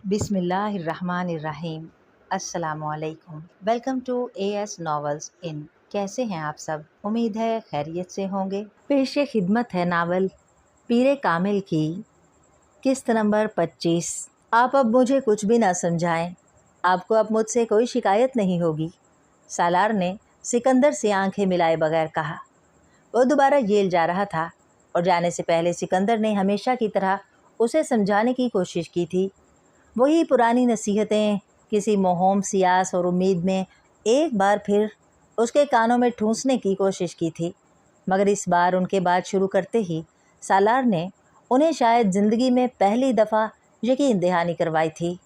बिस्मिल्लाहिर्रहमानिर्रहीम। अस्सलाम वालेकुम। वेलकम टू AS नॉवेल्स इन। कैसे हैं आप सब? उम्मीद है खैरियत से होंगे। पेश खिदमत है नावल पीरे कामिल की किस्त नंबर 25। आप अब मुझे कुछ भी ना समझाएं, आपको अब मुझसे कोई शिकायत नहीं होगी, सालार ने सिकंदर से आंखें मिलाए बगैर कहा। वो दोबारा जेल जा रहा था और जाने से पहले सिकंदर ने हमेशा की तरह उसे समझाने की कोशिश की थी। वही पुरानी नसीहतें किसी मोहम सियास और उम्मीद में एक बार फिर उसके कानों में ठूंसने की कोशिश की थी, मगर इस बार उनके बात शुरू करते ही सालार ने उन्हें शायद ज़िंदगी में पहली दफ़ा यकीन दहानी करवाई थी।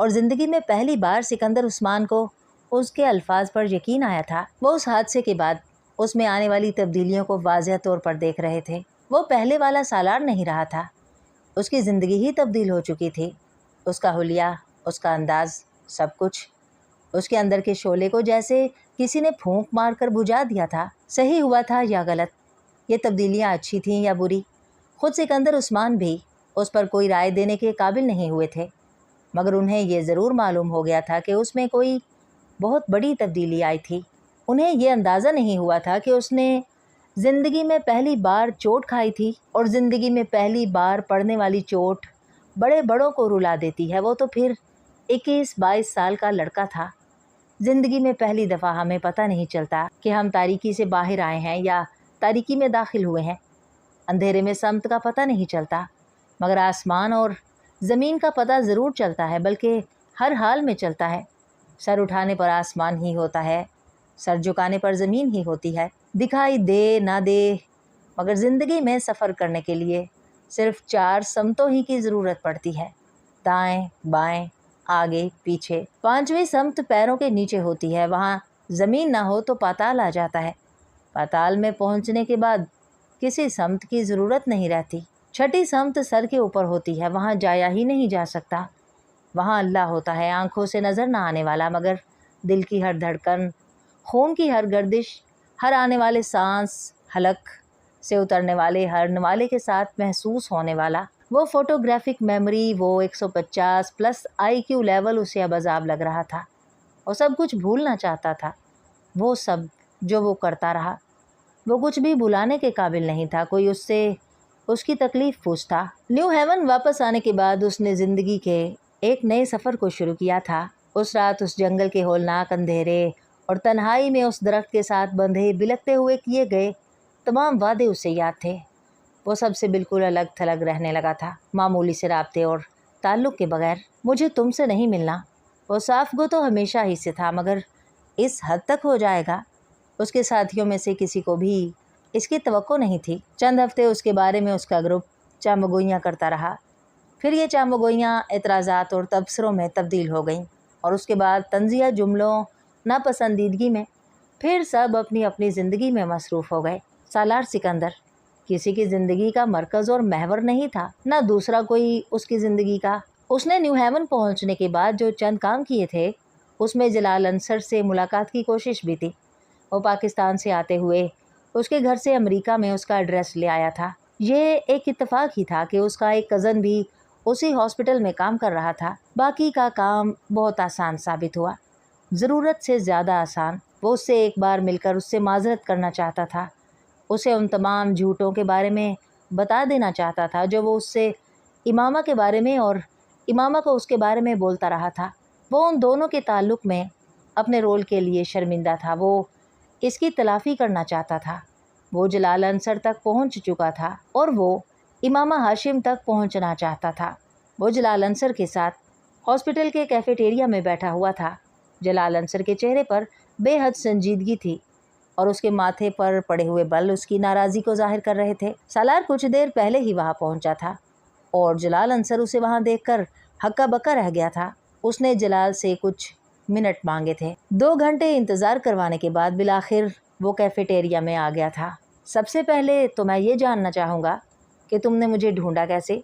और ज़िंदगी में पहली बार सिकंदर उस्मान को उसके अल्फाज पर यकीन आया था। वो उस हादसे के बाद उसमें आने वाली तब्दीलियों को वाज़ह तौर पर देख रहे थे। वो पहले वाला सालार नहीं रहा था, उसकी ज़िंदगी ही तब्दील हो चुकी थी। उसका हुलिया, उसका अंदाज़, सब कुछ उसके अंदर के शोले को जैसे किसी ने फूंक मार कर बुझा दिया था। सही हुआ था या गलत, ये तब्दीलियाँ अच्छी थीं या बुरी, खुद सिकंदर उस्मान भी उस पर कोई राय देने के काबिल नहीं हुए थे। मगर उन्हें ये ज़रूर मालूम हो गया था कि उसमें कोई बहुत बड़ी तब्दीली आई थी। उन्हें ये अंदाज़ा नहीं हुआ था कि उसने ज़िंदगी में पहली बार चोट खाई थी, और ज़िंदगी में पहली बार पड़ने वाली चोट बड़े बड़ों को रुला देती है। वो तो फिर 21-22 साल का लड़का था। ज़िंदगी में पहली दफ़ा हमें पता नहीं चलता कि हम तारीकी से बाहर आए हैं या तारीकी में दाखिल हुए हैं। अंधेरे में समत का पता नहीं चलता, मगर आसमान और ज़मीन का पता ज़रूर चलता है, बल्कि हर हाल में चलता है। सर उठाने पर आसमान ही होता है, सर झुकाने पर ज़मीन ही होती है। दिखाई दे ना दे, मगर ज़िंदगी में सफ़र करने के लिए सिर्फ 4 समतों ही की ज़रूरत पड़ती है, दाएं बाएं आगे पीछे। 5वीं समत पैरों के नीचे होती है, वहाँ ज़मीन ना हो तो पाताल आ जाता है। पाताल में पहुँचने के बाद किसी समत की ज़रूरत नहीं रहती। 6ठी समत सर के ऊपर होती है, वहाँ जाया ही नहीं जा सकता। वहाँ अल्लाह होता है, आँखों से नज़र ना आने वाला, मगर दिल की हर धड़कन, खून की हर गर्दिश, हर आने वाले सांस, हलक से उतरने वाले हर नवाले के साथ महसूस होने वाला। वो फ़ोटोग्राफिक मेमोरी, वो 150 प्लस IQ लेवल उसे अब अजाब लग रहा था। वो सब कुछ भूलना चाहता था, वो सब जो वो करता रहा। वो कुछ भी भुलाने के काबिल नहीं था। कोई उससे उसकी तकलीफ़ पूछता। न्यू हेवन वापस आने के बाद उसने ज़िंदगी के एक नए सफ़र को शुरू किया था। उस रात उस जंगल के होलनाक अंधेरे और तन्हाई में उस दरख्त के साथ बंधे बिलखते हुए किए गए तमाम वादे उसे याद थे। वो सबसे बिल्कुल अलग थलग रहने लगा था, मामूली से राब्ते और ताल्लुक़ के बगैर। मुझे तुमसे नहीं मिलना, वो साफ गो तो हमेशा ही से था, मगर इस हद तक हो जाएगा, उसके साथियों में से किसी को भी इसकी तवक्को नहीं थी। चंद हफ्ते उसके बारे में उसका ग्रुप चामगोइयाँ करता रहा, फिर ये चामगोइयाँ एतराज़ात और तबसरों में तब्दील हो गईं, और उसके बाद तंज़िया जुमलों नापसंदीदगी में। फिर सब अपनी अपनी ज़िंदगी में मसरूफ़ हो गए। सालार सिकंदर किसी की ज़िंदगी का मरकज़ और महवर नहीं था, ना दूसरा कोई उसकी ज़िंदगी का। उसने न्यू हेवन पहुँचने के बाद जो चंद काम किए थे, उसमें जलाल अंसर से मुलाकात की कोशिश भी थी। वो पाकिस्तान से आते हुए उसके घर से अमेरिका में उसका एड्रेस ले आया था। ये एक इत्तेफाक ही था कि उसका एक कज़न भी उसी हॉस्पिटल में काम कर रहा था। बाकी का काम बहुत आसान साबित हुआ, ज़रूरत से ज़्यादा आसान। वो उससे एक बार मिलकर उससे माज़रत करना चाहता था, उसे उन तमाम झूठों के बारे में बता देना चाहता था जो वो उससे इमामा के बारे में और इमामा को उसके बारे में बोलता रहा था। वो उन दोनों के ताल्लुक़ में अपने रोल के लिए शर्मिंदा था। वो इसकी तलाफ़ी करना चाहता था। वो जलाल अंसर तक पहुंच चुका था और वो इमामा हाशिम तक पहुंचना चाहता था। वो जलाल अंसर के साथ हॉस्पिटल के कैफेटेरिया में बैठा हुआ था। जलाल अंसर के चेहरे पर बेहद संजीदगी थी और उसके माथे पर पड़े हुए बल उसकी नाराज़गी को जाहिर कर रहे थे। सालार कुछ देर पहले ही वहाँ पहुँचा था और जलाल अंसर उसे वहाँ देखकर हक्का बक्का रह गया था। उसने जलाल से कुछ मिनट मांगे थे। 2 घंटे इंतज़ार करवाने के बाद बिलाखिर वो कैफेटेरिया में आ गया था। सबसे पहले तो मैं ये जानना चाहूँगा कि तुमने मुझे ढूंढा कैसे?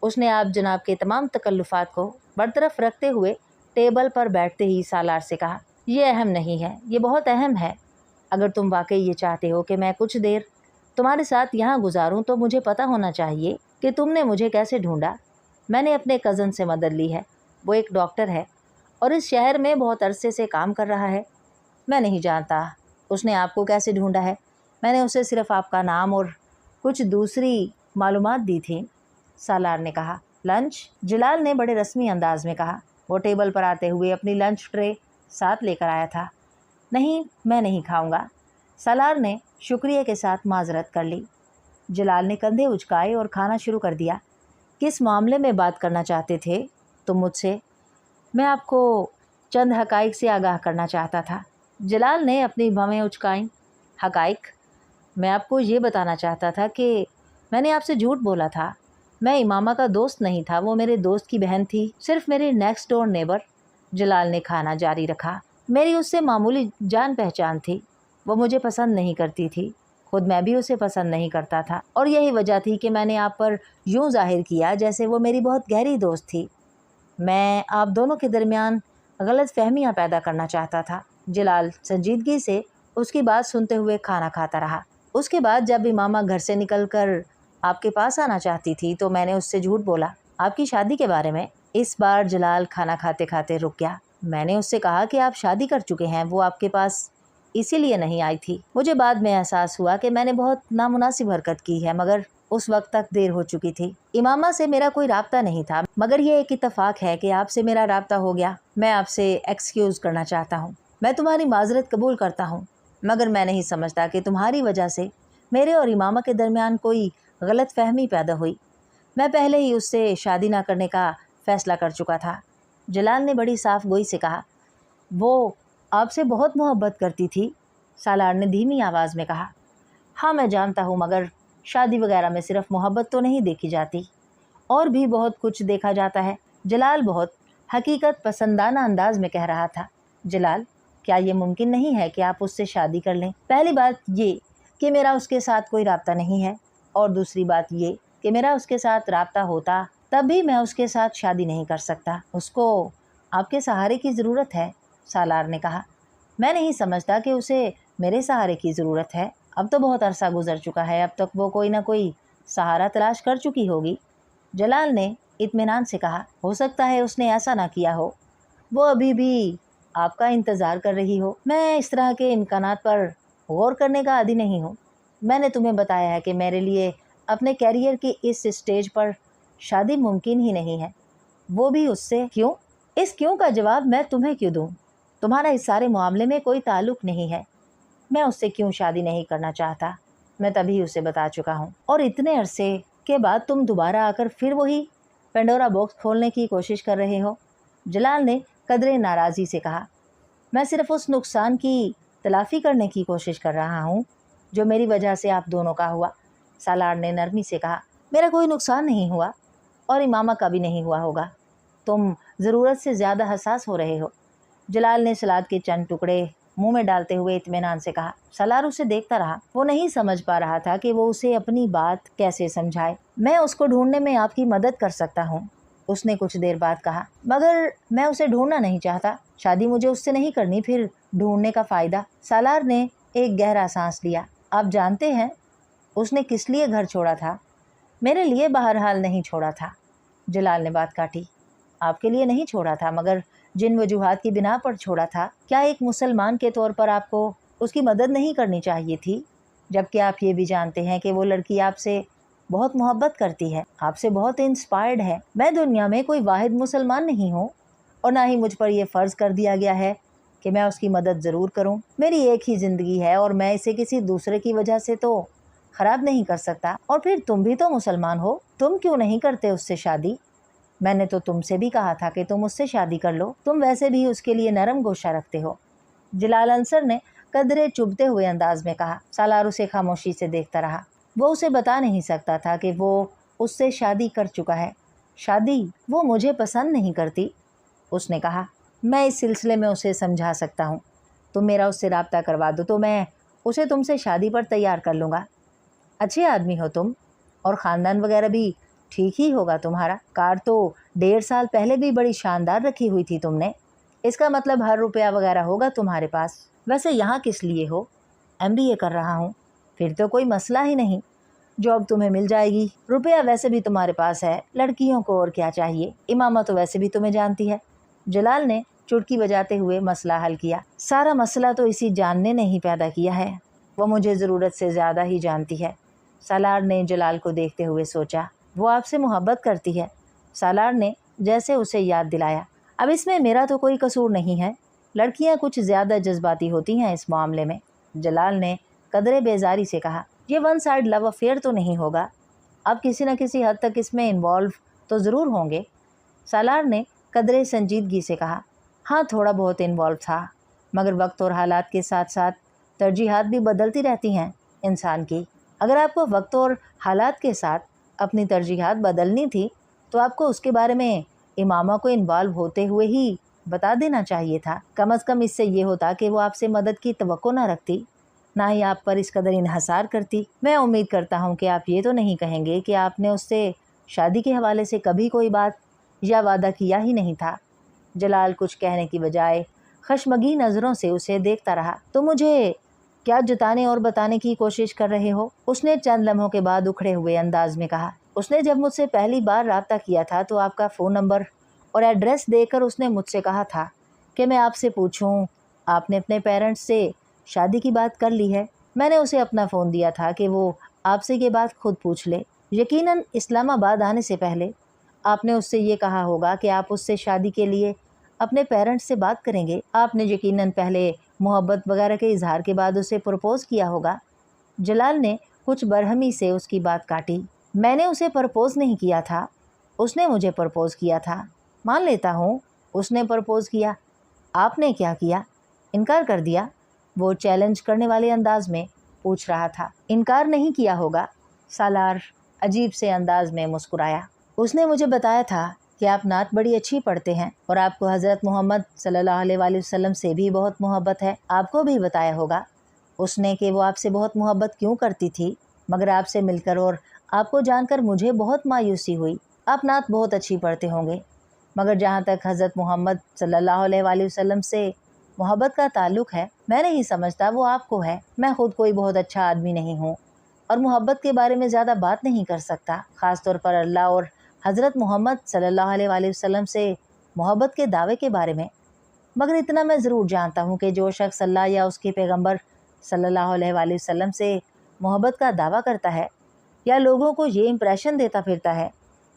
उसने आप जनाब के तमाम तकल्लुफ़ात को बरतरफ रखते हुए टेबल पर बैठते ही सालार से कहा। ये अहम नहीं है, ये बहुत अहम है। अगर तुम वाकई ये चाहते हो कि मैं कुछ देर तुम्हारे साथ यहाँ गुजारूँ, तो मुझे पता होना चाहिए कि तुमने मुझे कैसे ढूंढा। मैंने अपने कज़न से मदद ली है, उसने जलाल से कहा। ये अहम नहीं है, ये बहुत अहम है। अगर तुम वाकई ये चाहते हो कि मैं कुछ देर तुम्हारे साथ यहाँ गुजारूँ, तो मुझे पता होना चाहिए कि तुमने मुझे कैसे ढूंढा। मैंने अपने कज़न से मदद ली है, वो एक डॉक्टर है और इस शहर में बहुत अरसे से काम कर रहा है। मैं नहीं जानता उसने आपको कैसे ढूंढा है। मैंने उसे सिर्फ आपका नाम और कुछ दूसरी मालूमात दी थी, सालार ने कहा। लंच? जलाल ने बड़े रस्मी अंदाज में कहा। वो टेबल पर आते हुए अपनी लंच ट्रे साथ लेकर आया था। नहीं, मैं नहीं खाऊंगा, सालार ने शुक्रिया के साथ माजरत कर ली। जलाल ने कंधे उचकाए और खाना शुरू कर दिया। किस मामले में बात करना चाहते थे तुम मुझसे? मैं आपको चंद हकाइक से आगाह करना चाहता था। जलाल ने अपनी भवें उचकाईं। हकाइक? मैं आपको ये बताना चाहता था कि मैंने आपसे झूठ बोला था। मैं इमामा का दोस्त नहीं था, वो मेरे दोस्त की बहन थी, सिर्फ मेरे नेक्स्ट डोर नेबर। जलाल ने खाना जारी रखा। मेरी उससे मामूली जान पहचान थी। वो मुझे पसंद नहीं करती थी, खुद मैं भी उसे पसंद नहीं करता था, और यही वजह थी कि मैंने आप पर यूं जाहिर किया जैसे वो मेरी बहुत गहरी दोस्त थी। मैं आप दोनों के दरमियान गलत फहमियाँ पैदा करना चाहता था। जलाल संजीदगी से उसकी बात सुनते हुए खाना खाता रहा। उसके बाद जब इमामा घर से निकलकर आपके पास आना चाहती थी तो मैंने उससे झूठ बोला, आपकी शादी के बारे में। इस बार जलाल खाना खाते खाते रुक गया। मैंने उससे कहा कि आप शादी कर चुके हैं, वो आपके पास इसीलिए नहीं आई थी। मुझे बाद में एहसास हुआ कि मैंने बहुत नामुनासिब हरकत की है, मगर उस वक्त तक देर हो चुकी थी। इमामा से मेरा कोई राब्ता नहीं था, मगर ये एक इत्तेफाक है कि आपसे मेरा राब्ता हो गया। मैं आपसे एक्सक्यूज करना चाहता हूँ। मैं तुम्हारी माजरत कबूल करता हूँ, मगर मैं नहीं समझता कि तुम्हारी वजह से मेरे और इमामा के दरमियान कोई गलत फहमी पैदा हुई। मैं पहले ही उससे शादी ना करने का फैसला कर चुका था। जलाल ने बड़ी साफ गोई से कहा। वो आपसे बहुत मोहब्बत करती थी, सालार ने धीमी आवाज़ में कहा। हाँ, मैं जानता हूँ, मगर शादी वगैरह में सिर्फ मोहब्बत तो नहीं देखी जाती, और भी बहुत कुछ देखा जाता है। जलाल बहुत हकीकत पसंदाना अंदाज में कह रहा था। जलाल, क्या ये मुमकिन नहीं है कि आप उससे शादी कर लें? पहली बात ये कि मेरा उसके साथ कोई राब्ता नहीं है, और दूसरी बात ये कि मेरा उसके साथ राब्ता होता तब भी मैं उसके साथ शादी नहीं कर सकता। उसको आपके सहारे की ज़रूरत है, सालार ने कहा। मैं नहीं समझता कि उसे मेरे सहारे की ज़रूरत है। अब तो बहुत अरसा गुजर चुका है, अब तक वो कोई ना कोई सहारा तलाश कर चुकी होगी। जलाल ने इत्मीनान से कहा। हो सकता है उसने ऐसा ना किया हो, वो अभी भी आपका इंतज़ार कर रही हो। मैं इस तरह के इम्कानात पर गौर करने का आदी नहीं हूँ। मैंने तुम्हें बताया है कि मेरे लिए अपने कैरियर की इस स्टेज पर शादी मुमकिन ही नहीं है, वो भी उससे। क्यों? इस क्यों का जवाब मैं तुम्हें क्यों दूँ? तुम्हारा इस सारे मामले में कोई ताल्लुक़ नहीं है। मैं उससे क्यों शादी नहीं करना चाहता, मैं तभी उसे बता चुका हूँ, और इतने अरसे के बाद तुम दोबारा आकर फिर वही पेंडोरा बॉक्स खोलने की कोशिश कर रहे हो। जलाल ने कदरे नाराज़ी से कहा। मैं सिर्फ उस नुकसान की तलाफ़ी करने की कोशिश कर रहा हूँ जो मेरी वजह से आप दोनों का हुआ, सालार ने नरमी से कहा। मेरा कोई नुकसान नहीं हुआ, और इमामा का भी नहीं हुआ होगा। तुम ज़रूरत से ज़्यादा हसास हो रहे हो। जलाल ने सलाद के चंद टुकड़े मुंह में डालते हुए इत्मीनान से कहा। सालार उसे देखता रहा। वो नहीं समझ पा रहा था कि वो उसे अपनी बात कैसे समझाए। मैं उसको ढूंढने में आपकी मदद कर सकता हूँ, उसने कुछ देर बाद कहा, मगर मैं उसे ढूंढना नहीं चाहता। शादी मुझे उससे नहीं करनी, फिर ढूंढने का फ़ायदा? सालार ने एक गहरा सांस लिया। आप जानते हैं उसने किस लिए घर छोड़ा था? मेरे लिए बहरहाल नहीं छोड़ा था, जलाल ने बात काटी। आपके लिए नहीं छोड़ा था, मगर जिन वजूहात की बिना पर छोड़ा था, क्या एक मुसलमान के तौर पर आपको उसकी मदद नहीं करनी चाहिए थी? जबकि आप ये भी जानते हैं कि वो लड़की आपसे बहुत मोहब्बत करती है, आपसे बहुत इंस्पायर्ड है। मैं दुनिया में कोई वाहिद मुसलमान नहीं हूँ, और ना ही मुझ पर यह फ़र्ज़ कर दिया गया है कि मैं उसकी मदद ज़रूर करूँ। मेरी एक ही ज़िंदगी है, और मैं इसे किसी दूसरे की वजह से तो ख़राब नहीं कर सकता। और फिर तुम भी तो मुसलमान हो, तुम क्यों नहीं करते उससे शादी? मैंने तो तुमसे भी कहा था कि तुम उससे शादी कर लो, तुम वैसे भी उसके लिए नरम गोशा रखते हो, जलाल अंसर ने कदरे चुभते हुए अंदाज में कहा। सालार उसे खामोशी से देखता रहा। वो उसे बता नहीं सकता था कि वो उससे शादी कर चुका है। शादी? वो मुझे पसंद नहीं करती, उसने कहा। मैं इस सिलसिले में उसे समझा सकता हूँ। तुम मेरा उससे राब्ता करवा दो तो मैं उसे तुमसे शादी पर तैयार कर लूँगा। अच्छे आदमी हो तुम, और ख़ानदान वगैरह भी ठीक ही होगा तुम्हारा। कार तो 1.5 साल पहले भी बड़ी शानदार रखी हुई थी तुमने। इसका मतलब हर रुपया वगैरह होगा तुम्हारे पास। वैसे यहाँ किस लिए हो? MBA कर रहा हूँ। फिर तो कोई मसला ही नहीं। जॉब तुम्हें मिल जाएगी, रुपया वैसे भी तुम्हारे पास है, लड़कियों को और क्या चाहिए, इमामा तो वैसे भी तुम्हें जानती है। जलाल ने चुटकी बजाते हुए मसला हल किया। सारा मसला तो इसी जानने ने ही पैदा किया है, वो मुझे ज़रूरत से ज़्यादा ही जानती है। सालार ने जलाल को देखते हुए सोचा, वो आपसे मोहब्बत करती है। सालार ने जैसे उसे याद दिलाया, अब इसमें मेरा तो कोई कसूर नहीं है, लड़कियां कुछ ज़्यादा जज्बाती होती हैं इस मामले में। जलाल ने कदरे बेजारी से कहा, ये वन साइड लव अफेयर तो नहीं होगा, अब किसी न किसी हद तक इसमें इन्वॉल्व तो ज़रूर होंगे। सालार ने कदरे संजीदगी से कहा, हाँ थोड़ा बहुत इन्वॉल्व था, मगर वक्त और हालात के साथ साथ तरजीहात भी बदलती रहती हैं इंसान की। अगर आपको वक्त और हालात के साथ अपनी तरजीहात बदलनी थी तो आपको उसके बारे में इमामा को इन्वॉल्व होते हुए ही बता देना चाहिए था। कम अज़ कम इससे ये होता कि वो आपसे मदद की तवक्को ना रखती, ना ही आप पर इस कदर इन्हसार करती। मैं उम्मीद करता हूँ कि आप ये तो नहीं कहेंगे कि आपने उससे शादी के हवाले से कभी कोई बात या वादा किया ही नहीं था। जलाल कुछ कहने की बजाय खशमगी नज़रों से उसे देखता रहा। तो मुझे क्या जताने और बताने की कोशिश कर रहे हो? उसने चंद लम्हों के बाद उखड़े हुए अंदाज में कहा। उसने जब मुझसे पहली बार राब्ता किया था तो आपका फ़ोन नंबर और एड्रेस देकर उसने मुझसे कहा था कि मैं आपसे पूछूं, आपने अपने पेरेंट्स से शादी की बात कर ली है? मैंने उसे अपना फ़ोन दिया था कि वो आपसे ये बात खुद पूछ ले। यकीनन इस्लामाबाद आने से पहले आपने उससे ये कहा होगा कि आप उससे शादी के लिए अपने पेरेंट्स से बात करेंगे। आपने यकीनन पहले मोहब्बत वगैरह के इजहार के बाद उसे प्रपोज़ किया होगा। जलाल ने कुछ बरहमी से उसकी बात काटी। मैंने उसे प्रपोज़ नहीं किया था, उसने मुझे प्रपोज़ किया था। मान लेता हूँ उसने प्रपोज़ किया, आपने क्या किया? इनकार कर दिया। वो चैलेंज करने वाले अंदाज में पूछ रहा था। इनकार नहीं किया होगा। सालार अजीब से अंदाज में मुस्कुराया। उसने मुझे बताया था कि आप नात बड़ी अच्छी पढ़ते हैं और आपको हज़रत मोहम्मद सल्लल्लाहु अलैहि वसल्लम से भी बहुत मोहब्बत है। आपको भी बताया होगा उसने कि वो आपसे बहुत मोहब्बत क्यों करती थी, मगर आपसे मिलकर और आपको जानकर मुझे बहुत मायूसी हुई। आप नात बहुत अच्छी पढ़ते होंगे, मगर जहाँ तक हज़रत मोहम्मद सल्लल्लाहु अलैहि वसल्लम से मोहब्बत का ताल्लुक़ है, मैं नहीं समझता वो आपको है। मैं खुद कोई बहुत अच्छा आदमी नहीं हूँ और मोहब्बत के बारे में ज़्यादा बात नहीं कर सकता, ख़ास तौर पर अल्लाह और हज़रत मोहम्मद सल्लल्लाहु अलैहि वसल्लम से मोहब्बत के दावे के बारे में। मगर इतना मैं ज़रूर जानता हूँ कि जो शख्स अल्लाह या उसके पैगंबर सल्लल्लाहु अलैहि वसल्लम से मोहब्बत का दावा करता है या लोगों को ये इम्प्रेशन देता फिरता है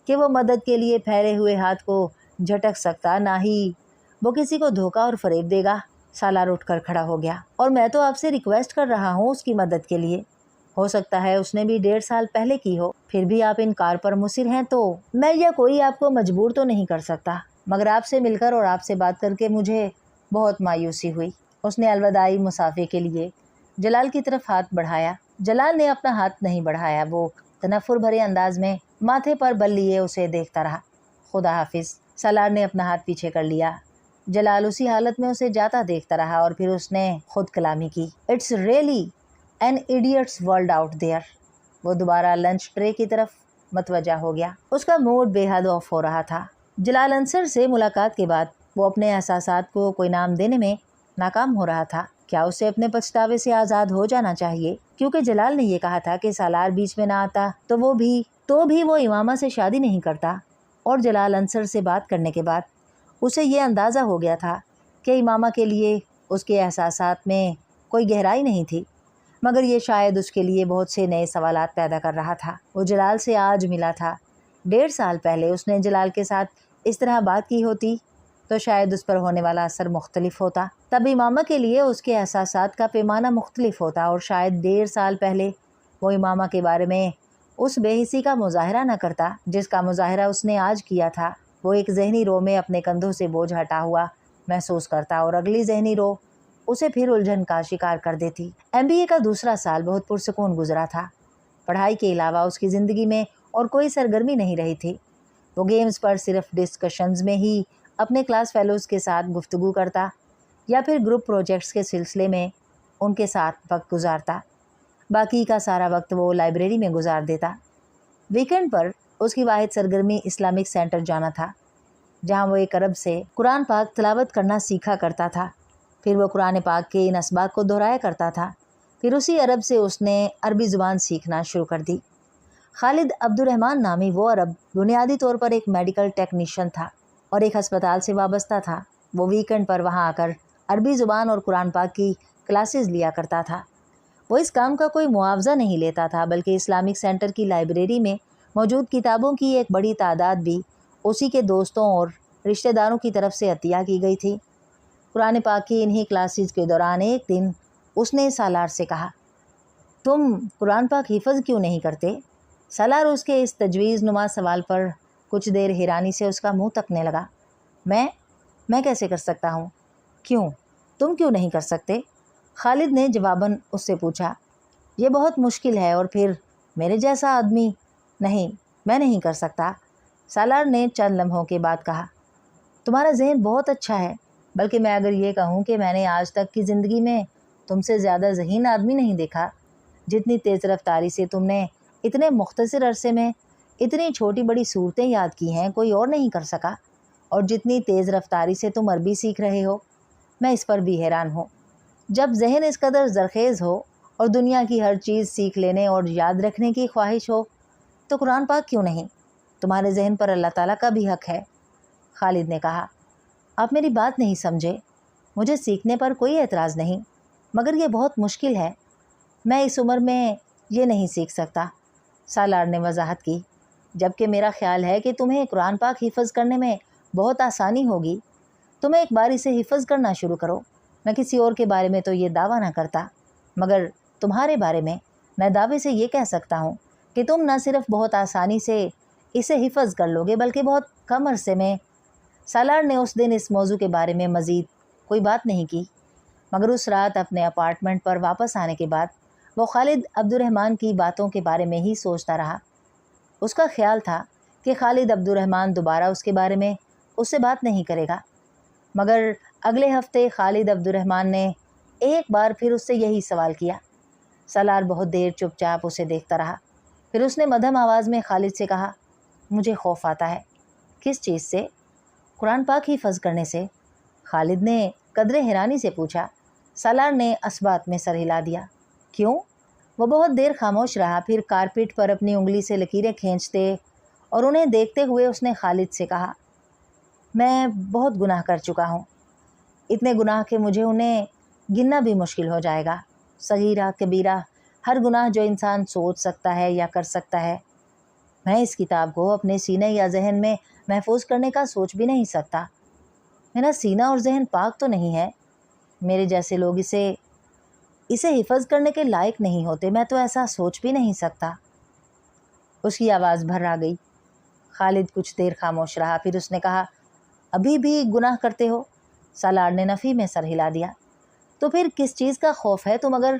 कि वो मदद के लिए फैले हुए हाथ को झटक सकता, ना ही वो किसी को धोखा और फरेब देगा। सालार उठकर खड़ा हो गया। और मैं तो आपसे रिक्वेस्ट कर रहा हूँ उसकी मदद के लिए। हो सकता है उसने भी 1.5 साल पहले की हो, फिर भी आप इनकार पर मुसिर हैं तो मैं या कोई आपको मजबूर तो नहीं कर सकता। मगर आपसे मिलकर और आपसे बात करके मुझे बहुत मायूसी हुई। उसने अलविदाई मुसाफे के लिए जलाल की तरफ हाथ बढ़ाया। जलाल ने अपना हाथ नहीं बढ़ाया। वो तनफुर भरे अंदाज में माथे पर बल लिए उसे देखता रहा। खुदा हाफिज। सालार ने अपना हाथ पीछे कर लिया। जलाल उसी हालत में उसे जाता देखता रहा और फिर उसने खुद कलामी की। It's really an idiots world out there. वो दोबारा लंच ट्रे की तरफ मतवजा हो गया। उसका मूड बेहद ऑफ हो रहा था। जलाल अंसर से मुलाकात के बाद वो अपने एहसासात को कोई नाम देने में नाकाम हो रहा था। क्या उसे अपने पछतावे से आज़ाद हो जाना चाहिए? क्योंकि जलाल ने ये कहा था कि सालार बीच में ना आता तो भी वो इमामा से शादी नहीं करता। और जलाल अंसर से बात करने के बाद उसे ये अंदाज़ा हो गया था कि इमामा के लिए उसके एहसासात में कोई गहराई नहीं थी, मगर ये शायद उसके लिए बहुत से नए सवालात पैदा कर रहा था। वो जलाल से आज मिला था। 1.5 साल पहले उसने जलाल के साथ इस तरह बात की होती तो शायद उस पर होने वाला असर मुख्तलिफ होता। तब इमामा के लिए उसके एहसासात का पैमाना मुख्तलिफ होता और शायद 1.5 साल पहले वो इमामा के बारे में उस बेहिसी का मुजाहरा न करता जिसका मुजाहरा उसने आज किया था। वो एक जहनी रो में अपने कंधों से बोझ हटा हुआ महसूस करता और अगली जहनी रो उसे फिर उलझन का शिकार कर देती। MBA का दूसरा साल बहुत पुरसकून गुजरा था। पढ़ाई के अलावा उसकी ज़िंदगी में और कोई सरगर्मी नहीं रही थी। वो गेम्स पर सिर्फ डिस्कशंस में ही अपने क्लास फेलोज़ के साथ गुफ्तगू करता या फिर ग्रुप प्रोजेक्ट्स के सिलसिले में उनके साथ वक्त गुजारता। बाकी का सारा वक्त वो लाइब्रेरी में गुजार देता। वीकेंड पर उसकी वाहिद सरगर्मी इस्लामिक सेंटर जाना था, जहाँ वो एक अरब से कुरान पाक तिलावत करना सीखा करता था। फिर वो कुरान पाक के इन असबाक को दोहराया करता था। फिर उसी अरब से उसने अरबी ज़ुबान सीखना शुरू कर दी। خالد عبد الرحمن نامی وہ عرب بنیادی طور پر ایک میڈیکل ٹیکنیشین تھا اور ایک ہسپتال سے وابستہ تھا۔ وہ ویکنڈ پر وہاں آ کر عربی زبان اور قرآن پاک کی کلاسز لیا کرتا تھا۔ وہ اس کام کا کوئی معاوضہ نہیں لیتا تھا، بلکہ اسلامک سینٹر کی لائبریری میں موجود کتابوں کی ایک بڑی تعداد بھی اسی کے دوستوں اور رشتہ داروں کی طرف سے عطیہ کی گئی تھی۔ قرآن پاک کی انہی کلاسز کے دوران ایک دن اس نے سالار سے کہا، تم قرآن پاک حفظ کیوں نہیں کرتے؟ سالار اس کے اس تجویز نما سوال پر کچھ دیر حیرانی سے اس کا منہ تکنے لگا۔ میں کیسے کر سکتا ہوں؟ کیوں؟ تم کیوں نہیں کر سکتے؟ خالد نے جواباً اس سے پوچھا۔ یہ بہت مشکل ہے، اور پھر میرے جیسا آدمی نہیں، میں نہیں کر سکتا۔ سالار نے چند لمحوں کے بعد کہا، تمہارا ذہن بہت اچھا ہے، بلکہ میں اگر یہ کہوں کہ میں نے آج تک کی زندگی میں تم سے زیادہ ذہین آدمی نہیں دیکھا۔ جتنی تیز رفتاری سے تم نے اتنے مختصر عرصے میں اتنی چھوٹی بڑی صورتیں یاد کی ہیں، کوئی اور نہیں کر سکا، اور جتنی تیز رفتاری سے تم عربی سیکھ رہے ہو، میں اس پر بھی حیران ہوں۔ جب ذہن اس قدر زرخیز ہو اور دنیا کی ہر چیز سیکھ لینے اور یاد رکھنے کی خواہش ہو تو قرآن پاک کیوں نہیں؟ تمہارے ذہن پر اللہ تعالیٰ کا بھی حق ہے۔ خالد نے کہا، آپ میری بات نہیں سمجھے۔ مجھے سیکھنے پر کوئی اعتراض نہیں، مگر یہ بہت مشکل ہے، میں اس عمر میں یہ نہیں سیکھ سکتا۔ سالار نے وضاحت کی، جبکہ میرا خیال ہے کہ تمہیں قرآن پاک حفظ کرنے میں بہت آسانی ہوگی۔ تم ایک بار اسے حفظ کرنا شروع کرو۔ میں کسی اور کے بارے میں تو یہ دعویٰ نہ کرتا، مگر تمہارے بارے میں دعوے سے یہ کہہ سکتا ہوں کہ تم نہ صرف بہت آسانی سے اسے حفظ کر لوگے، بلکہ بہت کم عرصے میں۔ سالار نے اس دن اس موضوع کے بارے میں مزید کوئی بات نہیں کی، مگر اس رات اپنے اپارٹمنٹ پر واپس آنے کے بعد وہ خالد عبد الرحمن کی باتوں کے بارے میں ہی سوچتا رہا۔ اس کا خیال تھا کہ خالد عبد الرحمن دوبارہ اس کے بارے میں اس سے بات نہیں کرے گا، مگر اگلے ہفتے خالد عبد الرحمن نے ایک بار پھر اس سے یہی سوال کیا۔ سالار بہت دیر چپ چاپ اسے دیکھتا رہا، پھر اس نے مدھم آواز میں خالد سے کہا، مجھے خوف آتا ہے۔ کس چیز سے؟ قرآن پاک حفظ کرنے سے۔ خالد نے قدرے حیرانی سے پوچھا۔ سالار نے اثبات میں سر ہلا دیا۔ کیوں؟ وہ بہت دیر خاموش رہا، پھر کارپیٹ پر اپنی انگلی سے لکیریں کھینچتے اور انہیں دیکھتے ہوئے اس نے خالد سے کہا، میں بہت گناہ کر چکا ہوں، اتنے گناہ کہ مجھے انہیں گننا بھی مشکل ہو جائے گا۔ صغیرہ کبیرہ، ہر گناہ جو انسان سوچ سکتا ہے یا کر سکتا ہے۔ میں اس کتاب کو اپنے سینے یا ذہن میں محفوظ کرنے کا سوچ بھی نہیں سکتا۔ میرا سینہ اور ذہن پاک تو نہیں ہے۔ میرے جیسے لوگ اسے حفظ کرنے کے لائق نہیں ہوتے، میں تو ایسا سوچ بھی نہیں سکتا۔ اس کی آواز بھر آ گئی۔ خالد کچھ دیر خاموش رہا، پھر اس نے کہا، ابھی بھی گناہ کرتے ہو؟ سالار نے نفی میں سر ہلا دیا۔ تو پھر کس چیز کا خوف ہے؟ تم اگر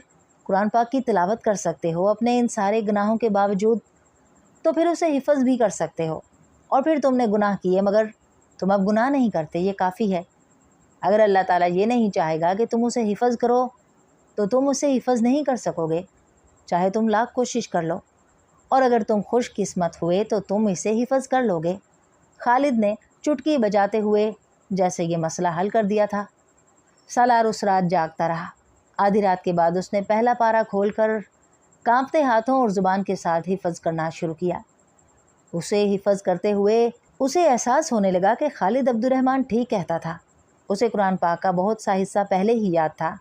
قرآن پاک کی تلاوت کر سکتے ہو اپنے ان سارے گناہوں کے باوجود، تو پھر اسے حفظ بھی کر سکتے ہو۔ اور پھر تم نے گناہ کیے مگر تم اب گناہ نہیں کرتے، یہ کافی ہے۔ اگر اللہ تعالیٰ یہ نہیں چاہے گا کہ تم اسے حفظ کرو تو تم اسے حفظ نہیں کر سکو گے، چاہے تم لاکھ کوشش کر لو، اور اگر تم خوش قسمت ہوئے تو تم اسے حفظ کر لو گے۔ خالد نے چٹکی بجاتے ہوئے جیسے یہ مسئلہ حل کر دیا تھا۔ سالار اس رات جاگتا رہا۔ آدھی رات کے بعد اس نے پہلا پارہ کھول کر کانپتے ہاتھوں اور زبان کے ساتھ حفظ کرنا شروع کیا۔ اسے حفظ کرتے ہوئے اسے احساس ہونے لگا کہ خالد عبد الرحمن ٹھیک کہتا تھا۔ اسے قرآن پاک کا بہت سا حصہ پہلے ہی یاد تھا۔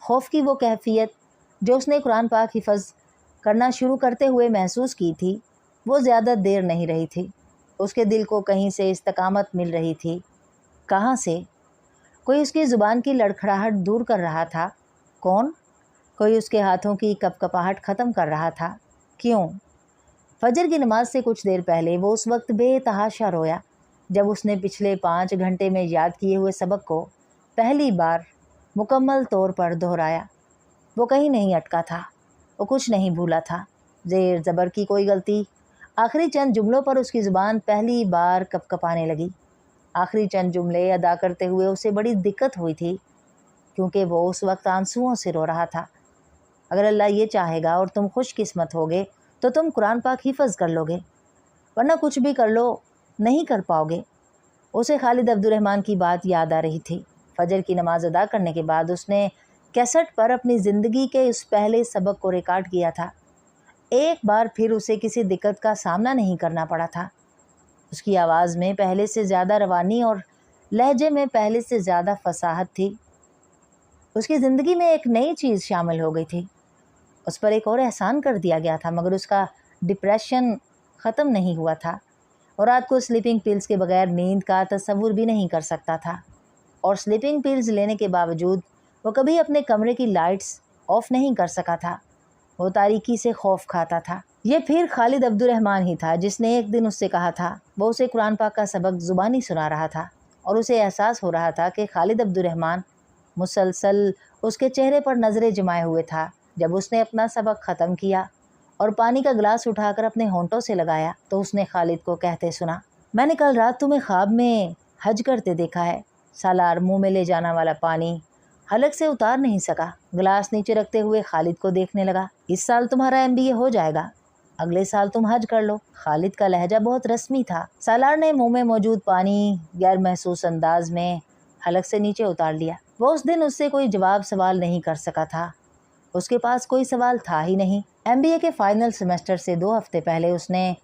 خوف کی وہ کیفیت جو اس نے قرآن پاک حفظ کرنا شروع کرتے ہوئے محسوس کی تھی، وہ زیادہ دیر نہیں رہی تھی۔ اس کے دل کو کہیں سے استقامت مل رہی تھی۔ کہاں سے؟ کوئی اس کی زبان کی لڑکھڑاہٹ دور کر رہا تھا۔ کون؟ کوئی اس کے ہاتھوں کی کپ کپاہٹ ختم کر رہا تھا۔ کیوں؟ فجر کی نماز سے کچھ دیر پہلے وہ اس وقت بے تحاشا رویا جب اس نے پچھلے 5 گھنٹے میں یاد کیے ہوئے سبق کو پہلی بار مکمل طور پر دہرایا۔ وہ کہیں نہیں اٹکا تھا، وہ کچھ نہیں بھولا تھا۔ زیر زبر کی کوئی غلطی، آخری چند جملوں پر اس کی زبان پہلی بار کپ کپانے لگی۔ آخری چند جملے ادا کرتے ہوئے اسے بڑی دقت ہوئی تھی، کیونکہ وہ اس وقت آنسوؤں سے رو رہا تھا۔ اگر اللہ یہ چاہے گا اور تم خوش قسمت ہوگے تو تم قرآن پاک حفظ کر لو گے، ورنہ کچھ بھی کر لو نہیں کر پاؤ گے۔ اسے خالد عبد الرحمن کی بات یاد آ رہی تھی۔ فجر کی نماز ادا کرنے کے بعد اس نے کیسٹ پر اپنی زندگی کے اس پہلے سبق کو ریکارڈ کیا تھا۔ एक बार फिर उसे किसी दिक्कत का सामना नहीं करना पड़ा था। उसकी आवाज़ में पहले से ज़्यादा रवानी और लहजे में पहले से ज़्यादा फसाहत थी। उसकी ज़िंदगी में एक नई चीज़ शामिल हो गई थी। उस पर एक और एहसान कर दिया गया था, मगर उसका डिप्रेशन ख़त्म नहीं हुआ था और रात को स्लीपिंग पिल्स के बगैर नींद का तसव्वुर भी नहीं कर सकता था। और स्लीपिंग पिल्स लेने के बावजूद वो कभी अपने कमरे की लाइट्स ऑफ नहीं कर सका था। वो तारीकी से खौफ खाता था। ये फिर खालिद अब्दुर्रहमान ही था जिसने एक दिन उससे कहा था। वो उसे कुरान पाक का सबक ज़ुबानी सुना रहा था और उसे एहसास हो रहा था कि खालिद अब्दुर्रहमान मुसलसल उसके चेहरे पर नज़रें जमाए हुए था। जब उसने अपना सबक ख़त्म किया और पानी का गिलास उठाकर अपने होंठों से लगाया तो उसने खालिद को कहते सुना, मैंने कल रात तुम्हें ख्वाब में हज करते देखा है। सालार मुंह में ले जाना वाला पानी हलक से उतार नहीं सका। गिलास नीचे रखते हुए खालिद को देखने लगा। इस साल तुम्हारा MBA हो जाएगा, अगले साल तुम हज कर लो। खालिद का लहजा बहुत रस्मी था। सालार ने मुंह में मौजूद पानी गैर महसूस अंदाज में हलक से नीचे उतार लिया। वो उस दिन उससे कोई जवाब सवाल नहीं कर सका था। उसके पास कोई सवाल था ही नहीं। MBA के फाइनल सेमेस्टर से 2 हफ्ते पहले उसने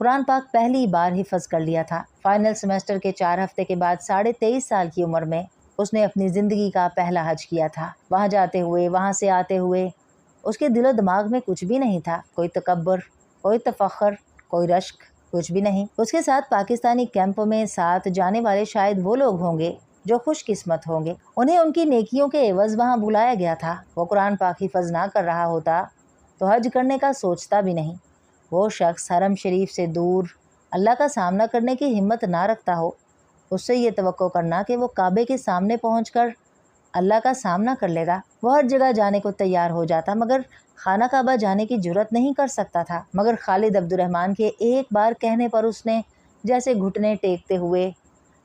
कुरान पाक पहली बार हिफ्ज़ कर लिया था। फाइनल सेमेस्टर के 4 हफ्ते के बाद 23.5 साल की उम्र में उसने अपनी ज़िंदगी का पहला हज किया था। वहाँ जाते हुए, वहाँ से आते हुए उसके दिलो दिमाग में कुछ भी नहीं था। कोई तकब्बुर, कोई तफख्र, कोई रश्क, कुछ भी नहीं। उसके साथ पाकिस्तानी कैंप में साथ जाने वाले शायद वो लोग होंगे जो खुशकिस्मत होंगे। उन्हें उनकी नेकियों के एवज़ वहाँ बुलाया गया था। वो कुरान पाक हिफ्ज़ ना कर रहा होता तो हज करने का सोचता भी नहीं। वो शख्स हरम शरीफ से दूर अल्लाह का सामना करने की हिम्मत ना रखता हो, उससे ये तवक्को करना कि वो काबे के सामने पहुंचकर अल्लाह का सामना कर लेगा। वो हर जगह जाने को तैयार हो जाता मगर खाना काबा जाने की जुर्रत नहीं कर सकता था। मगर खालिद अब्दुर्रहमान के एक बार कहने पर उसने जैसे घुटने टेकते हुए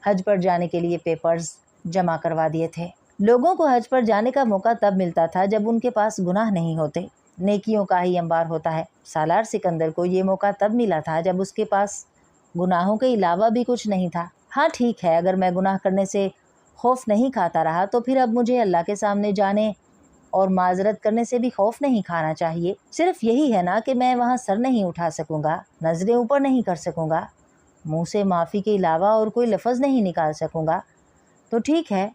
हज पर जाने के लिए पेपर्स जमा करवा दिए थे। लोगों को हज पर जाने का मौका तब मिलता था जब उनके पास गुनाह नहीं होते, नेकियों का ही अंबार होता है। सालार सिकंदर को ये मौका तब मिला था जब उसके पास गुनाहों के अलावा भी कुछ नहीं था। हाँ ठीक है, अगर मैं गुनाह करने से खौफ नहीं खाता रहा तो फिर अब मुझे अल्लाह के सामने जाने और माजरत करने से भी खौफ नहीं खाना चाहिए। सिर्फ यही है ना कि मैं वहाँ सर नहीं उठा सकूँगा, नज़रें ऊपर नहीं कर सकूँगा, मुंह से माफ़ी के अलावा और कोई लफ्ज़ नहीं निकाल सकूँगा। तो ठीक है,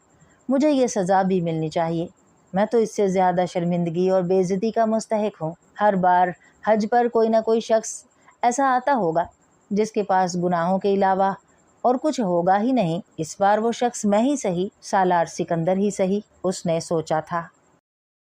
मुझे ये सज़ा भी मिलनी चाहिए। मैं तो इससे ज़्यादा शर्मिंदगी और बेइज्जती का मुस्तहिक हूँ। हर बार हज पर कोई ना कोई शख्स ऐसा आता होगा जिसके पास गुनाहों के अलावा और कुछ होगा ही नहीं। इस बार वो शख्स मैं ही सही, सालार सिकंदर ही सही, उसने सोचा था।